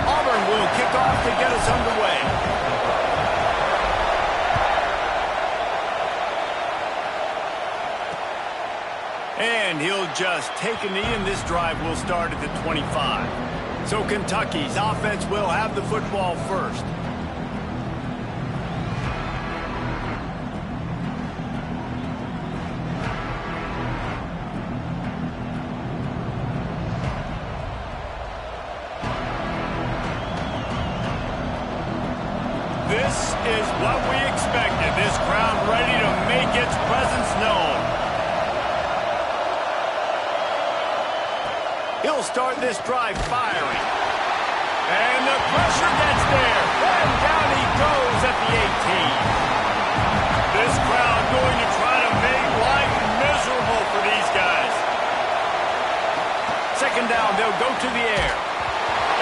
Auburn will kick off to get us underway. And he'll just take a knee, and this drive will start at the 25. So Kentucky's offense will have the football first. This is what we expected. This crowd ready to make its presence known. He'll start this drive firing. And the pressure gets there. And down he goes at the 18. This crowd going to try to make life miserable for these guys. Second down, they'll go to the air.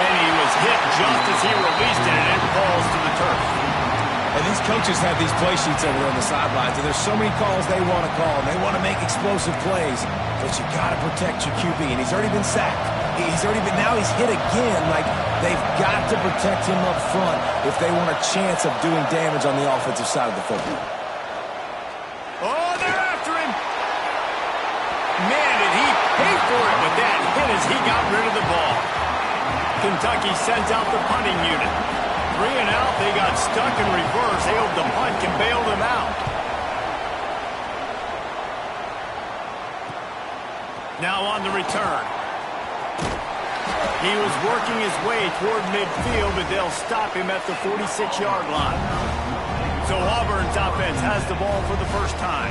And he was hit just as he released it, and it falls to the turf. And these coaches have these play sheets over there on the sidelines, and there's so many calls they want to call, and they want to make explosive plays. But you got to protect your QB, and he's already been sacked. Now he's hit again. Like, they've got to protect him up front if they want a chance of doing damage on the offensive side of the football. Oh, they're after him. Man, did he pay for it with that hit as he got rid of the ball. Kentucky sends out the punting unit. 3 and out, they got stuck in reverse. They hope the punt can bail them out. Now on the return. He was working his way toward midfield, but they'll stop him at the 46-yard line. So Auburn's offense has the ball for the first time.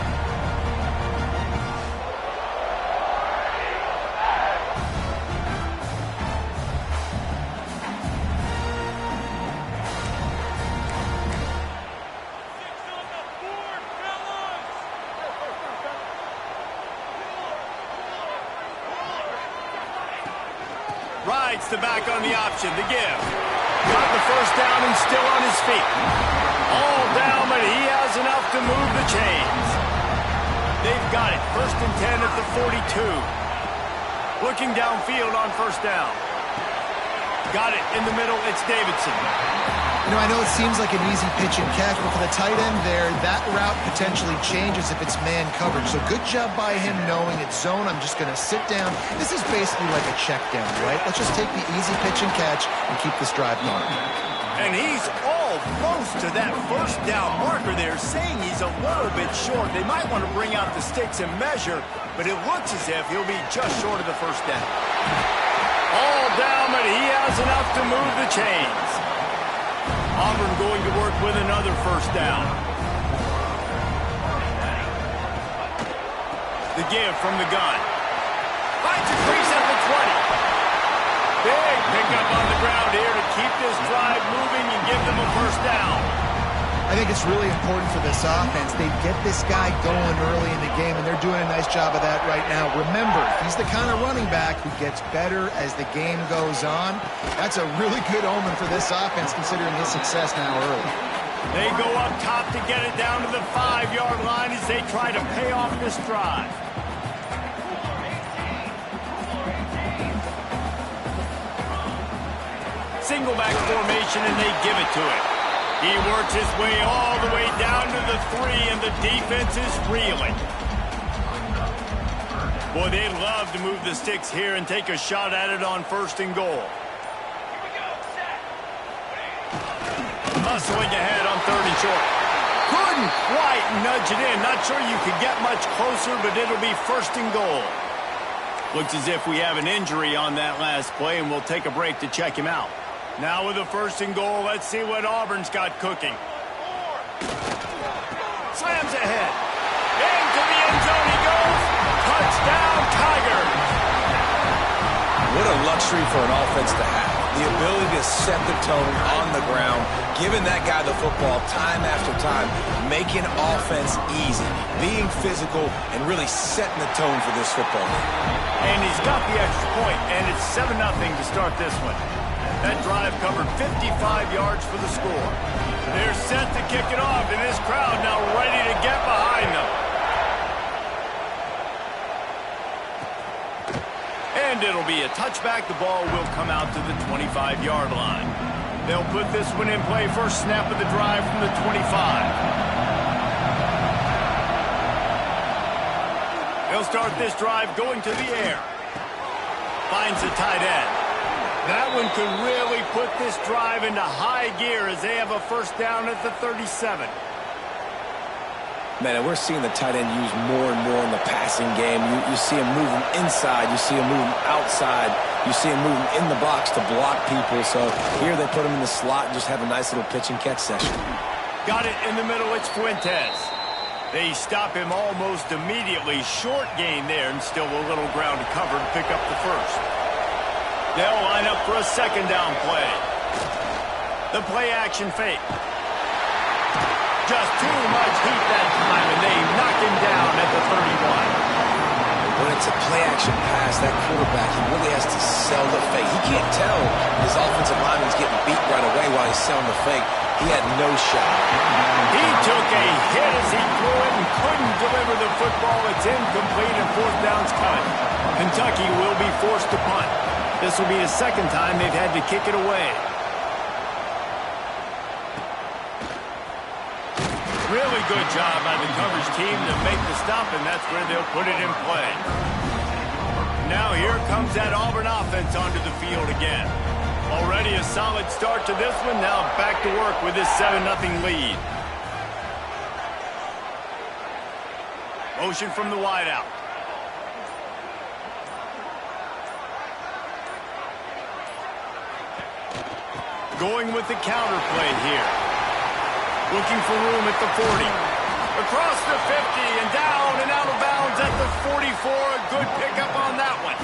Rides the back on the option, the give. Got the first down and still on his feet. All down, but he has enough to move the chains. They've got it. 1st and 10 at the 42. Looking downfield on first down. Got it in the middle. It's Davidson. You know, I know it seems like an easy pitch and catch, but for the tight end there, that route potentially changes if it's man coverage. So good job by him knowing it's zone. I'm just going to sit down. This is basically like a check down, right? Let's just take the easy pitch and catch and keep this drive going. And he's almost to that first down marker there, saying he's a little bit short. They might want to bring out the sticks and measure, but it looks as if he'll be just short of the first down. All down, but he has enough to move the chains. Auburn going to work with another first down. The give from the gun. Finds a crease at the 20. Big pickup on the ground here to keep this drive moving and give them a first down. I think it's really important for this offense. They get this guy going early in the game, and they're doing a nice job of that right now. Remember, he's the kind of running back who gets better as the game goes on. That's a really good omen for this offense, considering his success now early. They go up top to get it down to the 5-yard line as they try to pay off this drive. Single back formation, and they give it to him. He works his way all the way down to the 3, and the defense is reeling. Boy, they'd love to move the sticks here and take a shot at it on 1st and goal. Hustling ahead on 3rd and short. Couldn't quite nudge it in. Not sure you could get much closer, but it'll be 1st and goal. Looks as if we have an injury on that last play, and we'll take a break to check him out. Now with a 1st and goal, let's see what Auburn's got cooking. Slams ahead. Into the end zone he goes. Touchdown, Tigers. What a luxury for an offense to have. The ability to set the tone on the ground, giving that guy the football time after time, making offense easy, being physical, and really setting the tone for this football game. And he's got the extra point, and it's 7-0 to start this one. That drive covered 55 yards for the score. They're set to kick it off, and this crowd now ready to get behind them. And And it'll be a touchback. The ball will come out to the 25-yard line. They'll put this one in play. First snap of the drive from the 25. They'll start this drive going to the air. Finds the tight end. That one could really put this drive into high gear as they have a first down at the 37. Man, and we're seeing the tight end used more and more in the passing game. You see him moving inside. You see him moving outside. You see him moving in the box to block people. So here they put him in the slot and just have a nice little pitch and catch session. Got it in the middle. It's Fuentes. They stop him almost immediately. Short gain there and still a little ground to cover to pick up the first. They'll line up for a second down play. The play action fake. Just too much heat that time, and they knock him down at the 31. When it's a play-action pass, that quarterback, he really has to sell the fake. He can't tell his offensive lineman's getting beat right away while he's selling the fake. He had no shot. He took a hit as he threw it and couldn't deliver the football. It's incomplete, and fourth down's coming. Kentucky will be forced to punt. This will be the second time they've had to kick it away. Really good job by the coverage team to make the stop, and that's where they'll put it in play. Now here comes that Auburn offense onto the field again. Already a solid start to this one. Now back to work with this 7-0 lead. Motion from the wideout. Going with the counter play here. Looking for room at the 40. Across the 50 and down and out of bounds at the 44. A good pickup on that one.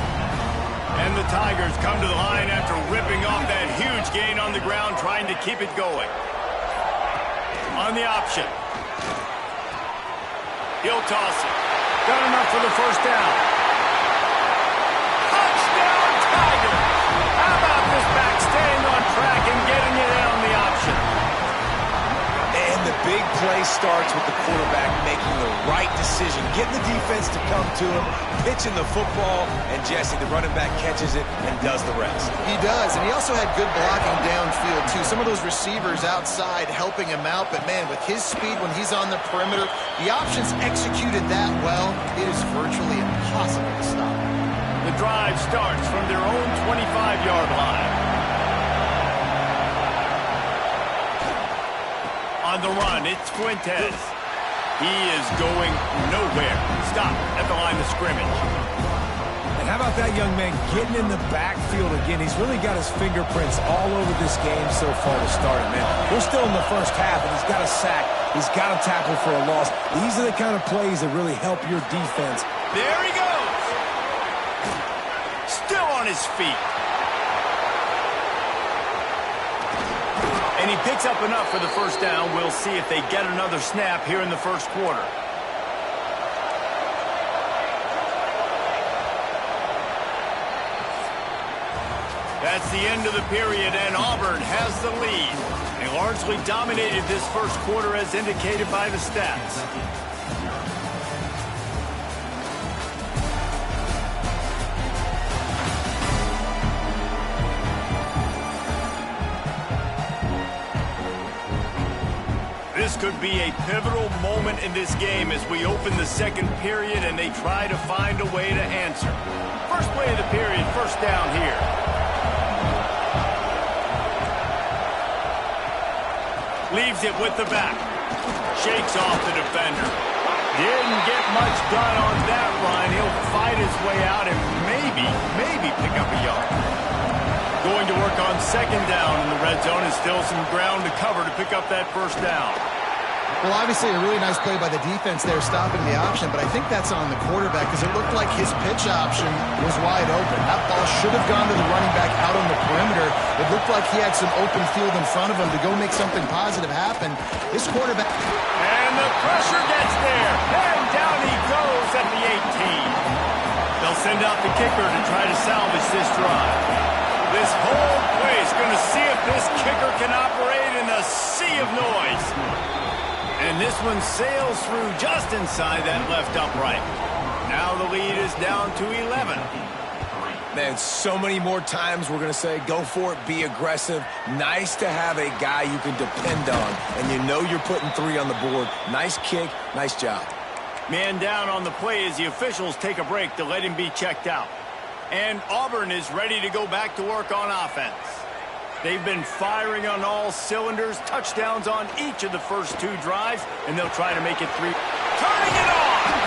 And the Tigers come to the line after ripping off that huge gain on the ground, trying to keep it going. On the option. He'll toss it. Got enough for the first down. Touchdown Tigers! How about this back staying on track and getting it in on the option? And the big play starts with the quarterback making the right decision, getting the defense to come to him, pitching the football, and Jesse, the running back, catches it and does the rest. He does, and he also had good blocking downfield, too. Some of those receivers outside helping him out, but, man, with his speed when he's on the perimeter, the options executed that well, it is virtually impossible to stop. The drive starts from their own 25-yard line. On the run, it's Fuentes. He is going nowhere. Stop at the line of scrimmage. And how about that young man getting in the backfield again? He's really got his fingerprints all over this game so far to start it, man. We're still in the first half, and he's got a sack. He's got a tackle for a loss. These are the kind of plays that really help your defense. There he goes. Still on his feet. And he picks up enough for the first down. We'll see if they get another snap here in the first quarter. That's the end of the period, and Auburn has the lead. They largely dominated this first quarter as indicated by the stats. This could be a pivotal moment in this game as we open the second period and they try to find a way to answer. First play of the period, first down here. Leaves it with the back. Shakes off the defender. Didn't get much done on that run. He'll fight his way out and maybe pick up a yard. Going to work on second down in the red zone and still some ground to cover to pick up that first down. Well, obviously a really nice play by the defense there, stopping the option, but I think that's on the quarterback because it looked like his pitch option was wide open. That ball should have gone to the running back out on the perimeter. It looked like he had some open field in front of him to go make something positive happen. This quarterback... And the pressure gets there, and down he goes at the 18. They'll send out the kicker to try to salvage this drive. This whole place going to see if this kicker can operate in a sea of noise. And this one sails through just inside that left upright. Now the lead is down to 11. Man, so many more times we're going to say, go for it, be aggressive. Nice to have a guy you can depend on, and you know you're putting 3 on the board. Nice kick, nice job. Man down on the play as the officials take a break to let him be checked out. And Auburn is ready to go back to work on offense. They've been firing on all cylinders, touchdowns on each of the first 2 drives, and they'll try to make it 3. Turning it on!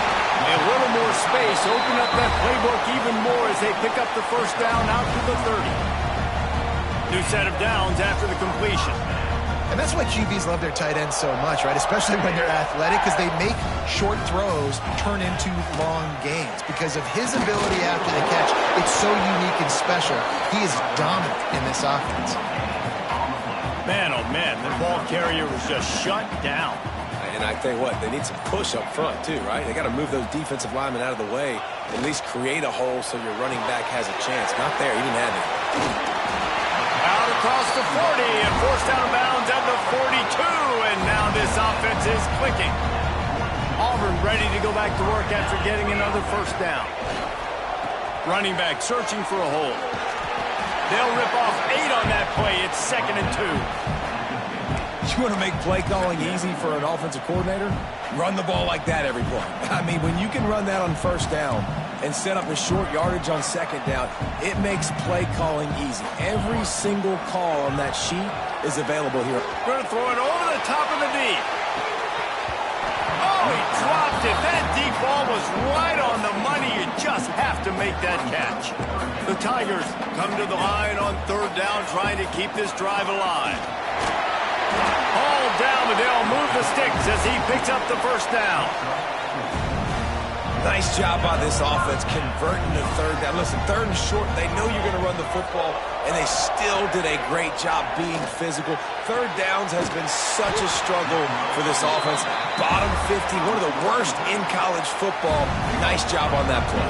A little more space, open up that playbook even more as they pick up the first down out to the 30. New set of downs after the completion. And that's why QBs love their tight ends so much, right? Especially when they're athletic, because they make short throws turn into long gains. Because of his ability after the catch, it's so unique and special. He is dominant in this offense. Man, oh man, the ball carrier was just shut down. And I tell you what, they need some push up front too, right? They got to move those defensive linemen out of the way, at least create a hole so your running back has a chance. Not there, he didn't have it. Out across the 40 and forced out of bounds at the 42, and now this offense is clicking. Auburn ready to go back to work after getting another first down. Running back searching for a hole. They'll rip off 8 on that play. It's 2nd and 2. You want to make play calling easy for an offensive coordinator? Run the ball like that every play. I mean, when you can run that on first down and set up a short yardage on 2nd down, it makes play calling easy. Every single call on that sheet is available here. Going to throw it over the top of the deep. Oh, he dropped it. That deep ball was right on the money. You just have to make that catch. The Tigers come to the line on 3rd down, trying to keep this drive alive. All down, but they'll move the sticks as he picks up the first down. Nice job by this offense converting to 3rd down. Listen, 3rd and short, they know you're going to run the football, and they still did a great job being physical. 3rd downs has been such a struggle for this offense. Bottom 50, one of the worst in college football. Nice job on that play.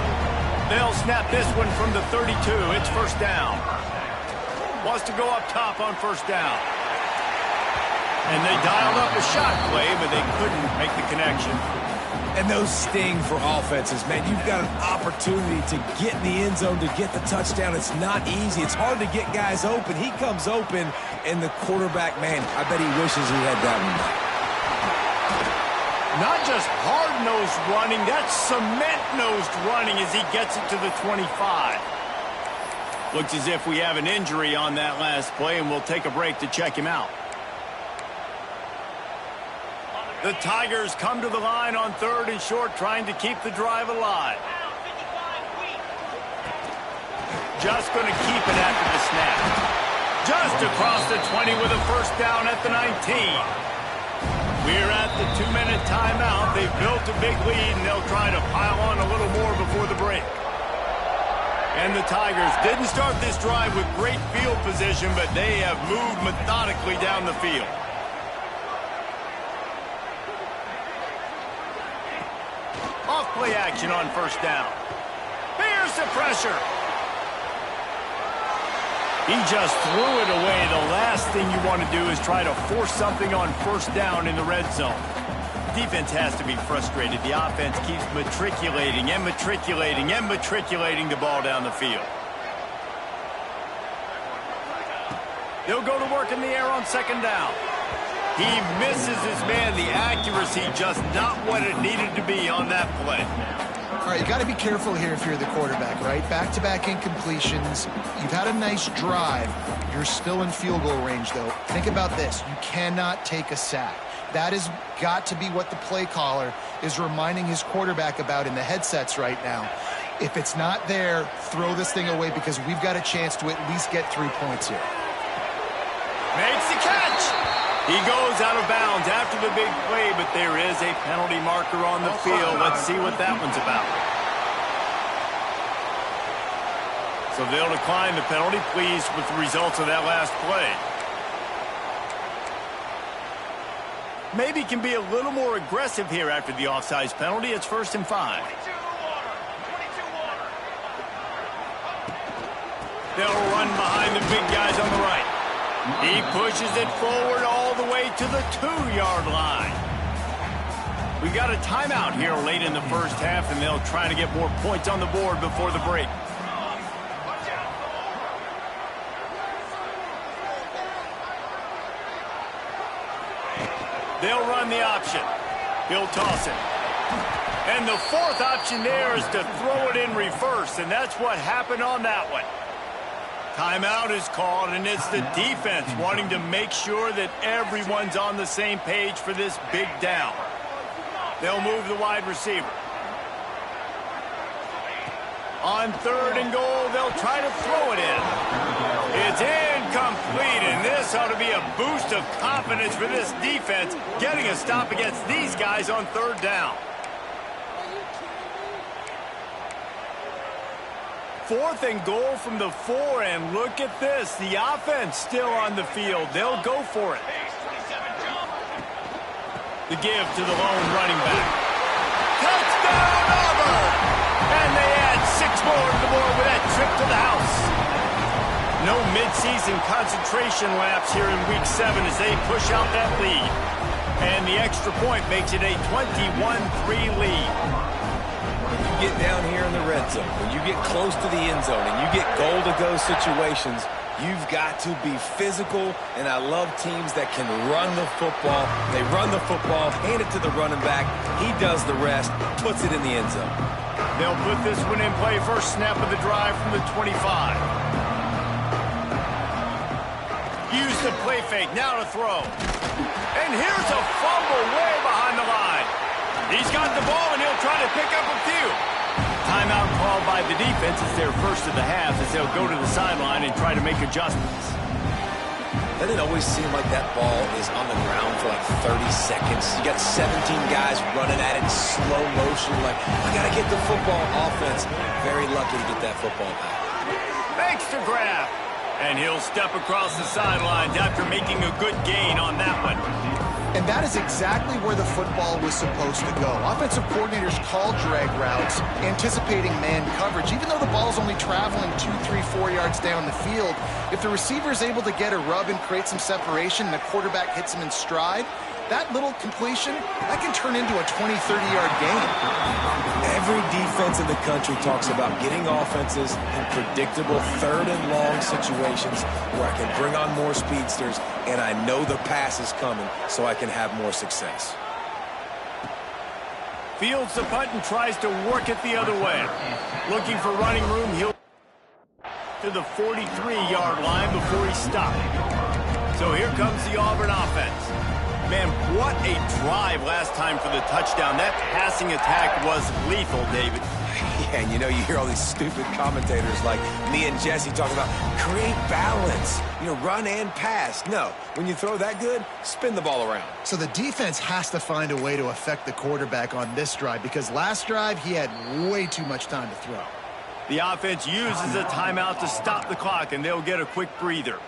They'll snap this one from the 32. It's first down. Wants to go up top on first down. And they dialed up a shot play, but they couldn't make the connection. And those sting for offenses, man. You've got an opportunity to get in the end zone, to get the touchdown. It's not easy. It's hard to get guys open. He comes open, and the quarterback, man, I bet he wishes he had that one back. Not just hard-nosed running, that's cement-nosed running as he gets it to the 25. Looks as if we have an injury on that last play, and we'll take a break to check him out. The Tigers come to the line on 3rd and short, trying to keep the drive alive. Just going to keep it after the snap. Just across the 20 with a first down at the 19. We're at the 2-minute timeout. They've built a big lead, and they'll try to pile on a little more before the break. And the Tigers didn't start this drive with great field position, but they have moved methodically down the field. Off-play action on first down. Here's the pressure. He just threw it away. The last thing you want to do is try to force something on first down in the red zone. Defense has to be frustrated. The offense keeps matriculating and matriculating and matriculating the ball down the field. They'll go to work in the air on 2nd down. He misses his man. The accuracy just not what it needed to be on that play. All right, you got to be careful here if you're the quarterback, right? Back-to-back incompletions. You've had a nice drive. You're still in field goal range, though. Think about this. You cannot take a sack. That has got to be what the play caller is reminding his quarterback about in the headsets right now. If it's not there, throw this thing away because we've got a chance to at least get 3 points here. Makes the catch. He goes out of bounds after the big play, but there is a penalty marker on the field. Let's see what that one's about. So they'll decline the penalty, pleased with the results of that last play. Maybe can be a little more aggressive here after the offsides penalty. It's 1st and 5. They'll run behind the big guys on the right. He pushes it forward all the way to the 2-yard line. We got a timeout here late in the first half, and they'll try to get more points on the board before the break. They'll run the option. He'll toss it. And the fourth option there is to throw it in reverse, and that's what happened on that one. Timeout is called, and it's the defense wanting to make sure that everyone's on the same page for this big down. They'll move the wide receiver. On 3rd and goal, they'll try to throw it in. It's incomplete, and this ought to be a boost of confidence for this defense, getting a stop against these guys on 3rd down. 4th and goal from the 4, and look at this. The offense still on the field. They'll go for it. The give to the lone running back. Touchdown, Auburn! And they add 6 more to the board with that trip to the house. No midseason concentration laps here in Week 7 as they push out that lead. And the extra point makes it a 21-3 lead. When you get down here in the red zone, when you get close to the end zone and you get goal-to-go situations, you've got to be physical, and I love teams that can run the football. They run the football, hand it to the running back. He does the rest, puts it in the end zone. They'll put this one in play. First snap of the drive from the 25. Use the play fake, now to throw. And here's a fumble way behind the line. He's got the ball, and he'll try to pick up a few. Timeout called by the defense. It's their first of the half as they'll go to the sideline and try to make adjustments. Doesn't it always seem like that ball is on the ground for like 30 seconds? You got 17 guys running at it in slow motion. Like, I got to get the football. Offense, very lucky to get that football back. Thanks to grab. And he'll step across the sidelines after making a good gain on that one. And that is exactly where the football was supposed to go. Offensive coordinators call drag routes, anticipating man coverage. Even though the ball's only traveling 2, 3, 4 yards down the field, if the receiver is able to get a rub and create some separation and the quarterback hits him in stride, that little completion, that can turn into a 20, 30-yard gain. Every defense in the country talks about getting offenses in predictable 3rd and long situations where I can bring on more speedsters and I know the pass is coming so I can have more success. Fields the punt and tries to work it the other way. Looking for running room, he'll to the 43-yard line before he stopped. So here comes the Auburn offense. Man, what a drive last time for the touchdown. That passing attack was lethal, David. Yeah, and you know, you hear all these stupid commentators like me and Jesse talking about create balance, you know, run and pass. No, when you throw that good, spin the ball around. So the defense has to find a way to affect the quarterback on this drive because last drive he had way too much time to throw. The offense uses a timeout to stop the clock, and they'll get a quick breather.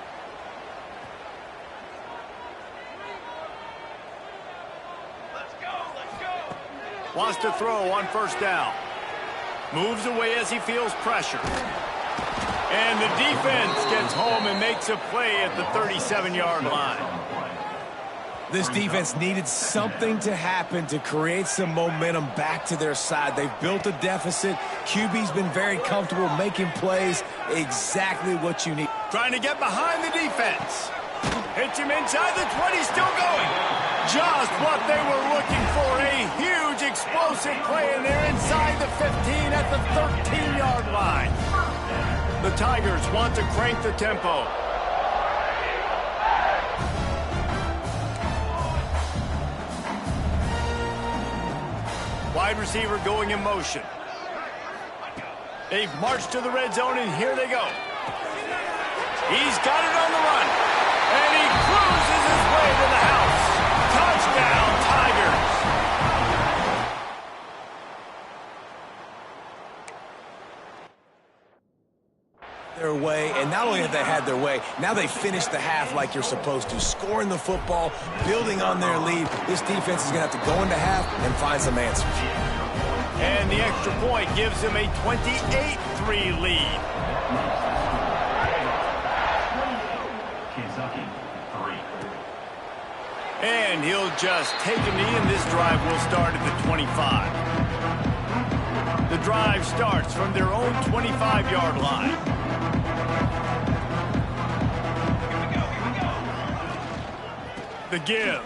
Wants to throw on 1st down. Moves away as he feels pressure. And the defense gets home and makes a play at the 37-yard line. This defense needed something to happen to create some momentum back to their side. They've built a deficit. QB's been very comfortable making plays. Exactly what you need. Trying to get behind the defense. Hits him inside the 20, still going. Just what they were looking for, a huge explosive play, and they're inside the 15 at the 13-yard line. The Tigers want to crank the tempo. Wide receiver going in motion. They've marched to the red zone, and here they go. He's got it on the run, and he cruises his way to the house. Touchdown, Tigers. Their way, and not only have they had their way, now they finish the half like you're supposed to, scoring the football, building on their lead. This defense is going to have to go into half and find some answers. And the extra point gives them a 28-3 lead. And he'll just take a knee, and this drive will start at the 25. The drive starts from their own 25-yard line. The give.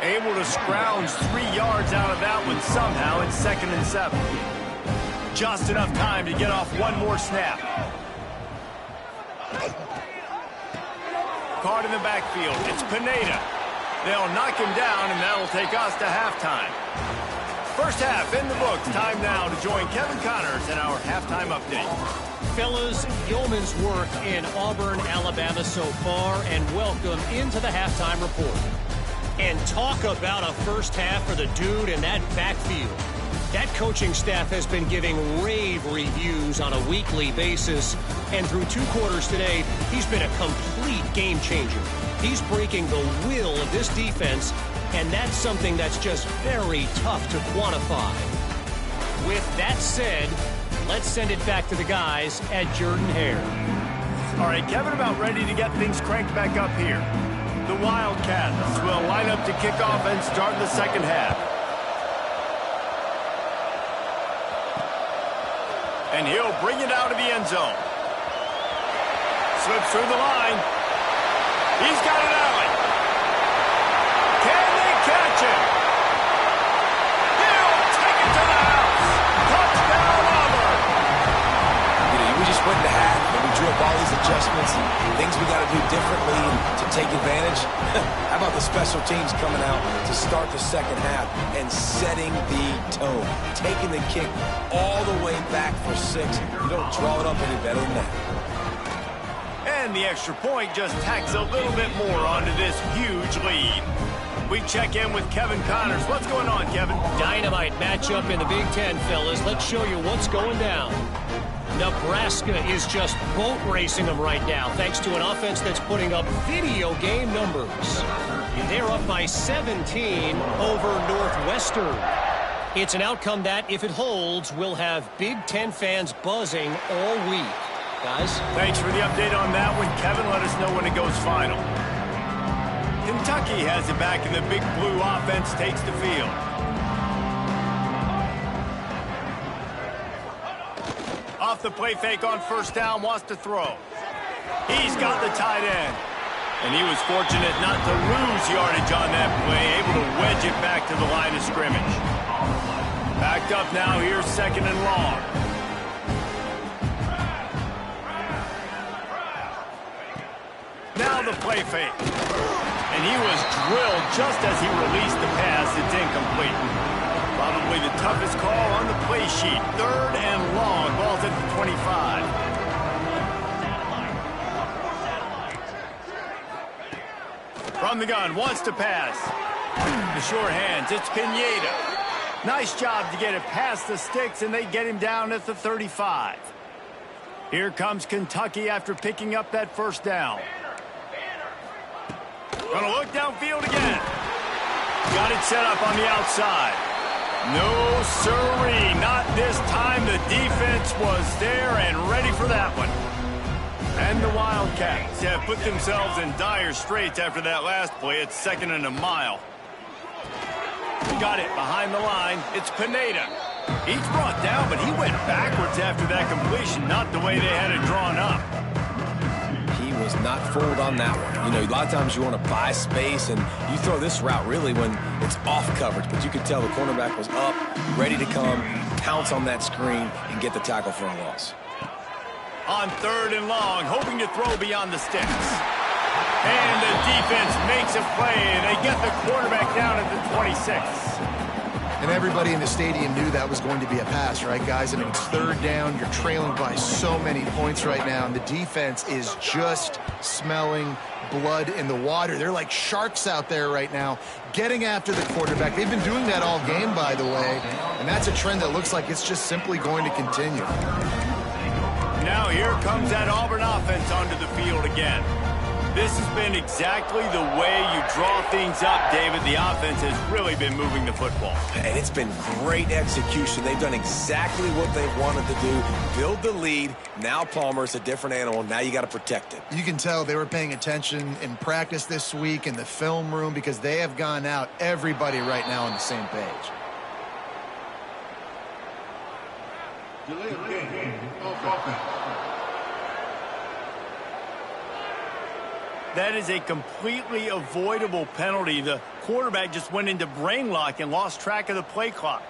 Able to scrounge 3 yards out of that one somehow in 2nd and 7. Just enough time to get off one more snap. Caught in the backfield. It's Pineda. They'll knock him down, and that'll take us to halftime. First half in the books. Time now to join Kevin Connors in our halftime update. Fellas, yeoman's work in Auburn, Alabama so far, and welcome into the halftime report. And talk about a first half for the dude in that backfield. That coaching staff has been giving rave reviews on a weekly basis, and through 2 quarters today, he's been a complete game changer. He's breaking the will of this defense, and that's something that's just very tough to quantify. With that said, let's send it back to the guys at Jordan-Hare. All right, Kevin, about ready to get things cranked back up here. The Wildcats will line up to kick off and start the second half. And he'll bring it out of the end zone. Slips through the line. He's got it out. Can they catch him? He'll take it to the house. Touchdown, Auburn. We just went to half, and we drew up all these adjustments and things we got to do differently to take advantage. How about the special teams coming out to start the second half and setting the tone, taking the kick all the way back for 6. You don't draw it up any better than that. And the extra point just tacks a little bit more onto this huge lead. We check in with Kevin Connors. What's going on, Kevin? Dynamite matchup in the Big Ten, fellas. Let's show you what's going down. Nebraska is just boat racing them right now, thanks to an offense that's putting up video game numbers. They're up by 17 over Northwestern. It's an outcome that, if it holds, will have Big Ten fans buzzing all week. Guys? Thanks for the update on that one, Kevin. Let us know when it goes final. Kentucky has it back, and the Big Blue offense takes the field. Off the play fake on first down, wants to throw. He's got the tight end. And he was fortunate not to lose yardage on that play, able to wedge it back to the line of scrimmage. Backed up now, here's 2nd and long. Now the play fake. And he was drilled just as he released the pass. It's incomplete. Probably the toughest call on the play sheet. 3rd and long. Ball's at the 25. From the gun, wants to pass. The sure hands, it's Pineda. Nice job to get it past the sticks, and they get him down at the 35. Here comes Kentucky after picking up that first down. Gonna look downfield again. Got it set up on the outside. No sirree, not this time. The defense was there and ready for that one. And the Wildcats have put themselves in dire straits after that last play. It's 2nd and a mile. Got it behind the line. It's Pineda. He's brought down, but he went backwards after that completion, not the way they had it drawn up. He was not fooled on that one. You know, a lot of times you want to buy space, and you throw this route really when it's off coverage. But you could tell the cornerback was up, ready to come, pounce on that screen, and get the tackle for a loss. On 3rd and long, hoping to throw beyond the sticks. And the defense makes a play. They get the quarterback down at the 26. And everybody in the stadium knew that was going to be a pass, right, guys? I mean, it's 3rd down. You're trailing by so many points right now, and the defense is just smelling blood in the water. They're like sharks out there right now, getting after the quarterback. They've been doing that all game, by the way, and that's a trend that looks like it's just simply going to continue. Now here comes that Auburn offense onto the field again. This has been exactly the way you draw things up, David. The offense has really been moving the football. And it's been great execution. They've done exactly what they wanted to do. Build the lead. Now Palmer's a different animal. Now you got to protect it. You can tell they were paying attention in practice this week in the film room because they have gone out, everybody right now on the same page. That is a completely avoidable penalty. The quarterback just went into brain lock and lost track of the play clock.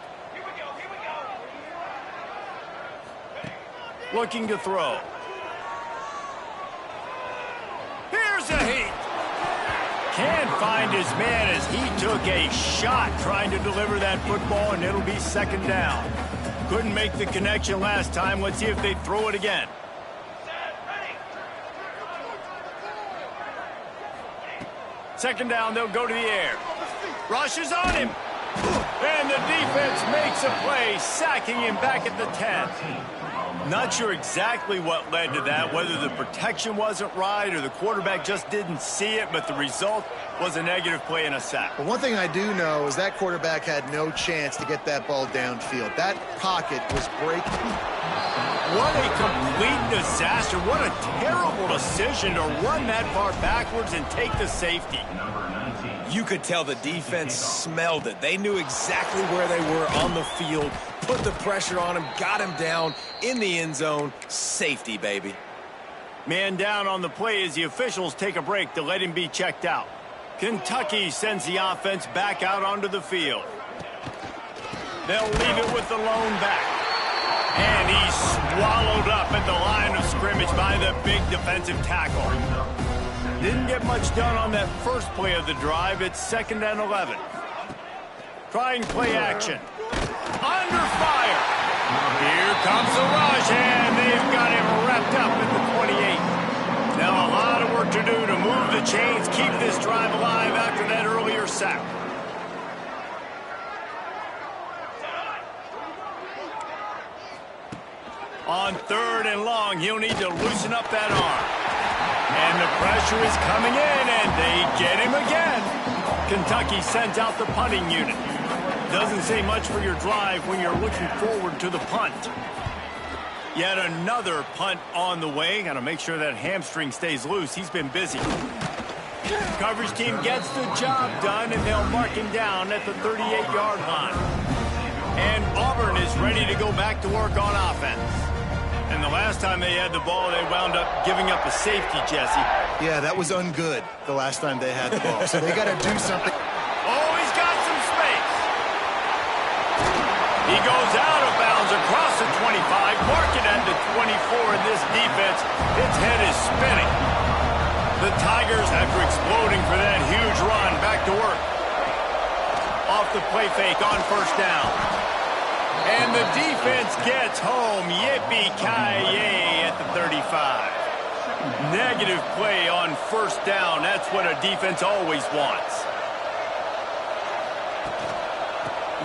Looking to throw. Here's a heat. Can't find his man as he took a shot trying to deliver that football, and it'll be second down. Couldn't make the connection last time. Let's see if they throw it again. Second down, they'll go to the air. Rushes on him. And the defense makes a play, sacking him back at the 10. Not sure exactly what led to that, whether the protection wasn't right or the quarterback just didn't see it, but the result was a negative play and a sack. But one thing I do know is that quarterback had no chance to get that ball downfield. That pocket was breaking. What a complete disaster. What a terrible decision to run that far backwards and take the safety. You could tell the defense smelled it. They knew exactly where they were on the field, put the pressure on him, got him down in the end zone. Safety, baby. Man down on the play as the officials take a break to let him be checked out. Kentucky sends the offense back out onto the field. They'll leave it with the lone back. And he's swallowed up at the line of scrimmage by the big defensive tackle. Didn't get much done on that first play of the drive. It's 2nd and 11. Trying play action. Under fire. Here comes the rush, and they've got him wrapped up at the 28. Now a lot of work to do to move the chains, keep this drive alive after that earlier sack. On 3rd and long, he'll need to loosen up that arm. And the pressure is coming in, and they get him again. Kentucky sends out the punting unit. Doesn't say much for your drive when you're looking forward to the punt. Yet another punt on the way. Got to make sure that hamstring stays loose. He's been busy. Coverage team gets the job done, and they'll mark him down at the 38-yard line. And Auburn is ready to go back to work on offense. And the last time they had the ball, they wound up giving up a safety, Jesse. Yeah, that was ungood the last time they had the ball. So they got to do something. Oh, he's got some space. He goes out of bounds across the 25, mark it at the 24 in this defense. Its head is spinning. The Tigers, after exploding for that huge run, back to work. Off the play fake on 1st down. And the defense gets home. Yippee-ki-yay at the 35. Negative play on 1st down. That's what a defense always wants.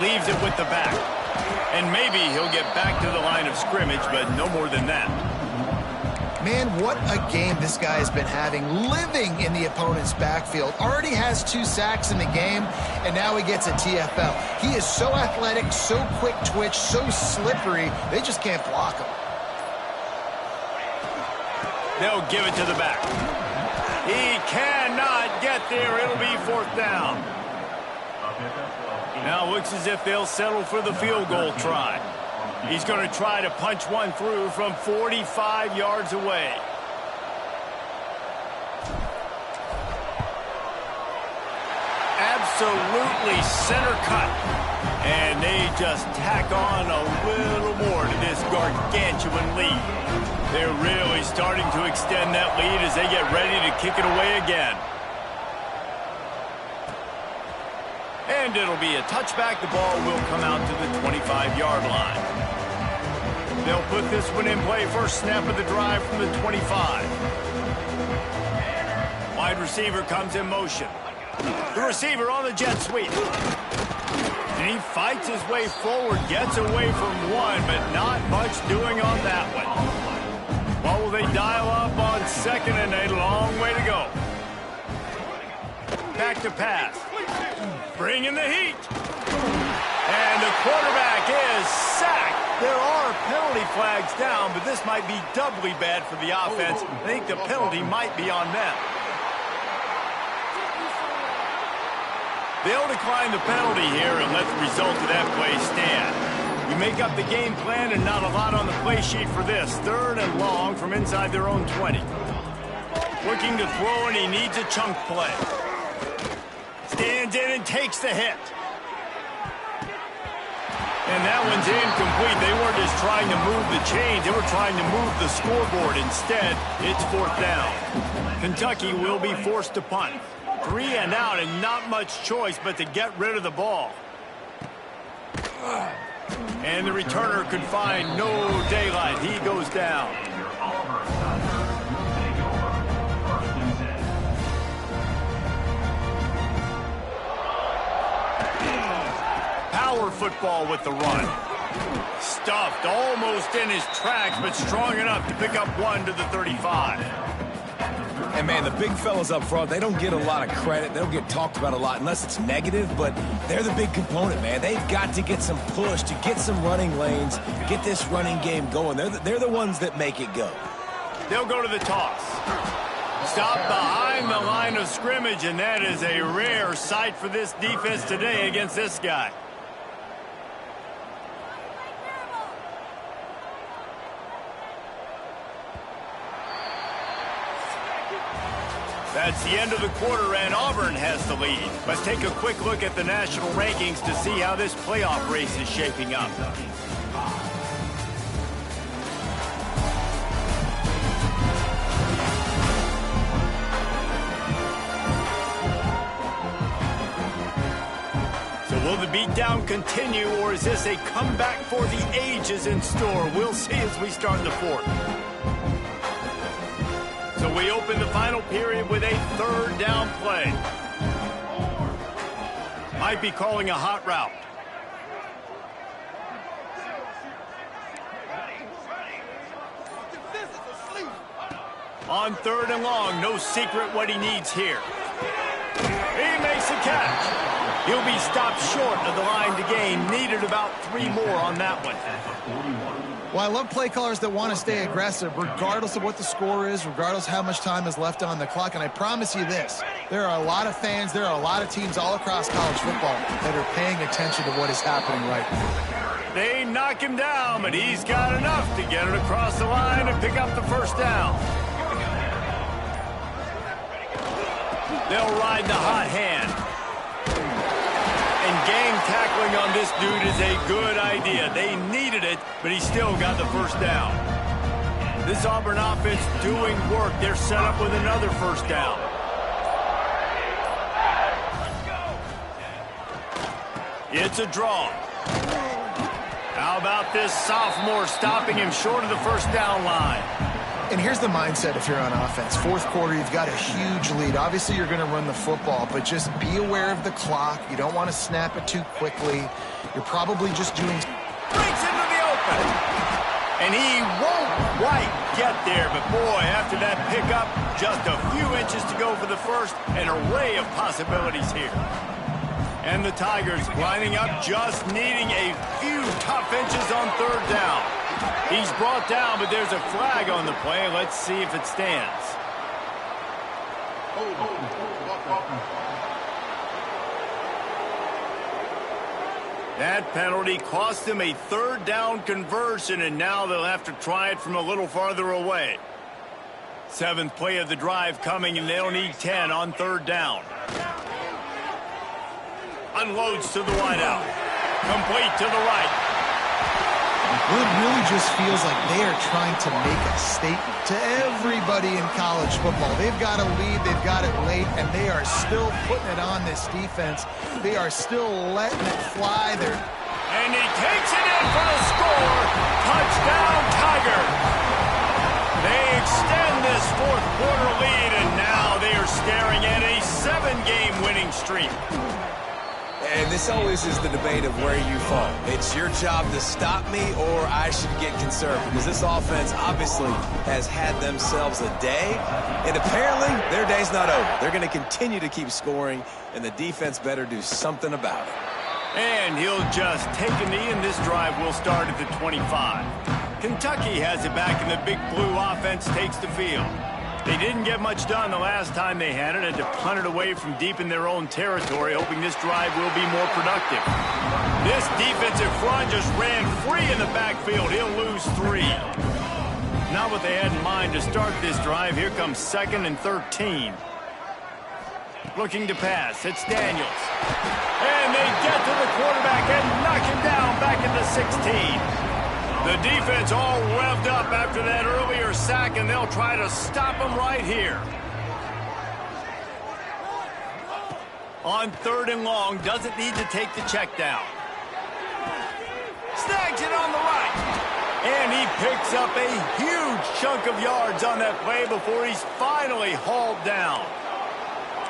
Leaves it with the back. And maybe he'll get back to the line of scrimmage, but no more than that. Man, what a game this guy has been having, living in the opponent's backfield. Already has 2 sacks in the game, and now he gets a TFL. He is so athletic, so quick twitch, so slippery, they just can't block him. They'll give it to the back. He cannot get there. It'll be 4th down. Now it looks as if they'll settle for the field goal try. He's going to try to punch one through from 45 yards away. Absolutely center cut. And they just tack on a little more to this gargantuan lead. They're really starting to extend that lead as they get ready to kick it away again. And it'll be a touchback. The ball will come out to the 25-yard line. They'll put this one in play. First snap of the drive from the 25. Wide receiver comes in motion. The receiver on the jet sweep. And he fights his way forward, gets away from one, but not much doing on that one. What will they dial up on 2nd and a long way to go? Back to pass. Bring in the heat. And the quarterback is sacked. There are penalty flags down, but this might be doubly bad for the offense. I think the penalty might be on them. They'll decline the penalty here and let the result of that play stand. You make up the game plan and not a lot on the play sheet for this. 3rd and long from inside their own 20. Looking to throw, and he needs a chunk play. Stands in and takes the hit. And that one's incomplete. They weren't just trying to move the chains. They were trying to move the scoreboard. Instead, it's 4th down. Kentucky will be forced to punt. 3 and out, and not much choice but to get rid of the ball. And the returner could find no daylight. He goes down. Power football with the run. Stuffed almost in his tracks, but strong enough to pick up 1 to the 35. And, man, the big fellas up front, they don't get a lot of credit. They don't get talked about a lot unless it's negative, but they're the big component, man. They've got to get some push, to get some running lanes, get this running game going. They're the ones that make it go. They'll go to the toss. Stop behind the line of scrimmage, and that is a rare sight for this defense today against this guy. That's the end of the quarter, and Auburn has the lead. Let's take a quick look at the national rankings to see how this playoff race is shaping up. So will the beatdown continue, or is this a comeback for the ages in store? We'll see as we start the 4th. So we open the final period with a 3rd down play. Might be calling a hot route. On 3rd and long, no secret what he needs here. He makes a catch. He'll be stopped short of the line to gain. Needed about 3 more on that one. Well, I love play callers that want to stay aggressive, regardless of what the score is, regardless how much time is left on the clock. And I promise you this, there are a lot of fans, there are a lot of teams all across college football that are paying attention to what is happening right now. They knock him down, but he's got enough to get it across the line and pick up the 1st down. They'll ride the hot hand. And gang tackling on this dude is a good idea. They needed it, but he still got the 1st down. This Auburn offense doing work. They're set up with another 1st down. It's a draw. How about this sophomore stopping him short of the 1st down line? And here's the mindset if you're on offense. 4th quarter, you've got a huge lead. Obviously, you're going to run the football, but just be aware of the clock. You don't want to snap it too quickly. You're probably just doing... Breaks into the open. And he won't quite get there, but boy, after that pickup, just a few inches to go for the 1st. An array of possibilities here. And the Tigers lining up, just needing a few tough inches on 3rd down. He's brought down, but there's a flag on the play. Let's see if it stands. That penalty cost them a 3rd down conversion, and now they'll have to try it from a little farther away. 7th play of the drive coming, and they'll need 10 on 3rd down. Unloads to the wideout. Complete to the right. Well, it really just feels like they are trying to make a statement to everybody in college football. They've got a lead, they've got it late, and they are still putting it on this defense. They are still letting it fly there. And he takes it in for the score. Touchdown, Tiger. They extend this 4th quarter lead, and now they are staring at a 7-game winning streak. And this always is the debate of where you fall. It's your job to stop me, or I should get concerned, because this offense obviously has had themselves a day, and apparently their day's not over. They're going to continue to keep scoring, and the defense better do something about it. And he'll just take a knee, and this drive will start at the 25. Kentucky has it back, and the Big Blue offense takes the field. They didn't get much done the last time they had it, and to punt it away from deep in their own territory, hoping this drive will be more productive. This defensive front just ran free in the backfield. He'll lose 3. Not what they had in mind to start this drive. Here comes 2nd and 13. Looking to pass. It's Daniels. And they get to the quarterback and knock him down back at the 16. The defense all revved up after that earlier sack, and they'll try to stop him right here. On 3rd and long, doesn't need to take the check down. Snags it on the right. And he picks up a huge chunk of yards on that play before he's finally hauled down.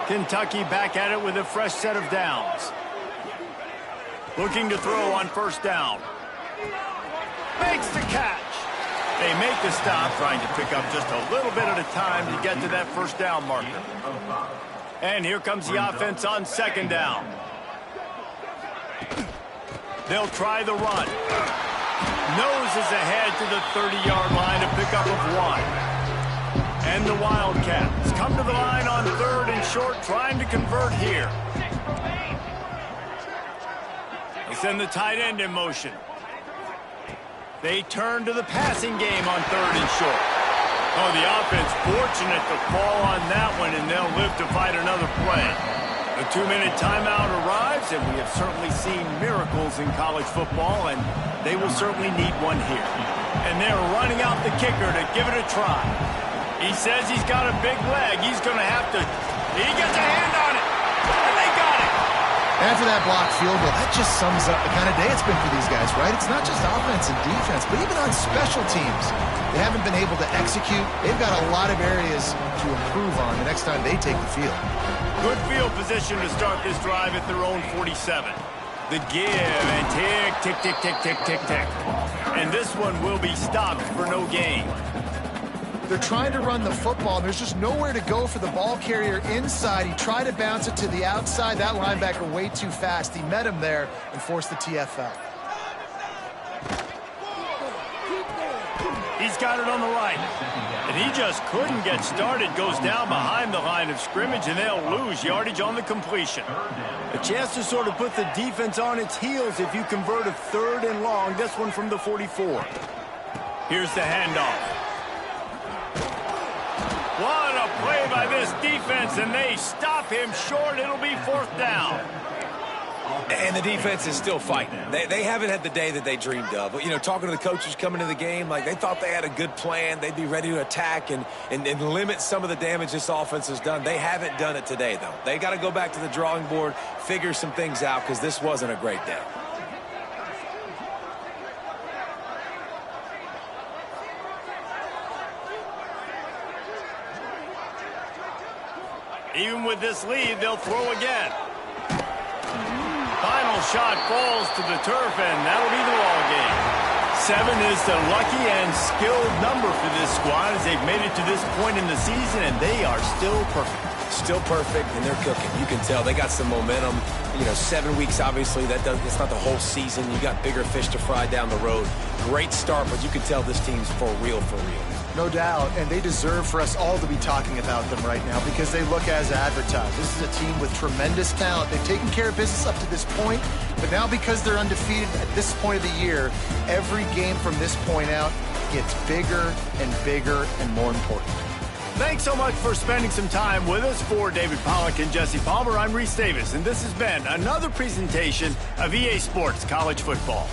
Kentucky back at it with a fresh set of downs. Looking to throw on 1st down. Makes the catch. They make the stop, trying to pick up just a little bit at a time to get to that 1st down marker. And here comes the offense on 2nd down. They'll try the run. Noses ahead to the 30-yard line, a pickup of 1. And the Wildcats come to the line on 3rd and short, trying to convert here. They send the tight end in motion. They turn to the passing game on 3rd and short. Oh, the offense fortunate to fall on that one, and they'll live to fight another play. The 2-minute timeout arrives, and we have certainly seen miracles in college football, and they will certainly need one here. And they're running out the kicker to give it a try. He says he's got a big leg. He's going to have to... He gets a hand on it, and they got it. After that blocked field goal, that just sums up the kind of day it's been for these guys, right? It's not just offense and defense, but even on special teams. They haven't been able to execute. They've got a lot of areas to improve on the next time they take the field. Good field position to start this drive at their own 47. The give and tick, tick, tick, tick, tick, tick, tick. And this one will be stopped for no gain. They're trying to run the football, and there's just nowhere to go for the ball carrier inside. He tried to bounce it to the outside. That linebacker way too fast. He met him there and forced the TFL. He's got it on the right. And he just couldn't get started. Goes down behind the line of scrimmage, and they'll lose yardage on the completion. A chance to sort of put the defense on its heels if you convert a 3rd and long. This one from the 44. Here's the handoff. What a play by this defense, and they stop him short. It'll be 4th down. And the defense is still fighting. They haven't had the day that they dreamed of. But, you know, talking to the coaches coming into the game, like they thought they had a good plan. They'd be ready to attack and limit some of the damage this offense has done. They haven't done it today, though. They got to go back to the drawing board, figure some things out, because this wasn't a great day. Even with this lead, they'll throw again. Final shot falls to the turf, and that'll be the ball game. 7 is the lucky and skilled number for this squad as they've made it to this point in the season, and they are still perfect. Still perfect, and they're cooking. You can tell they got some momentum. You know, 7 weeks, obviously, it's not the whole season. You got bigger fish to fry down the road. Great start, but you can tell this team's for real, for real. No doubt, and they deserve for us all to be talking about them right now because they look as advertised. This is a team with tremendous talent. They've taken care of business up to this point, but now because they're undefeated at this point of the year, every game from this point out gets bigger and more important. Thanks so much for spending some time with us. For David Pollack and Jesse Palmer, I'm Reese Davis, and this has been another presentation of EA Sports College Football.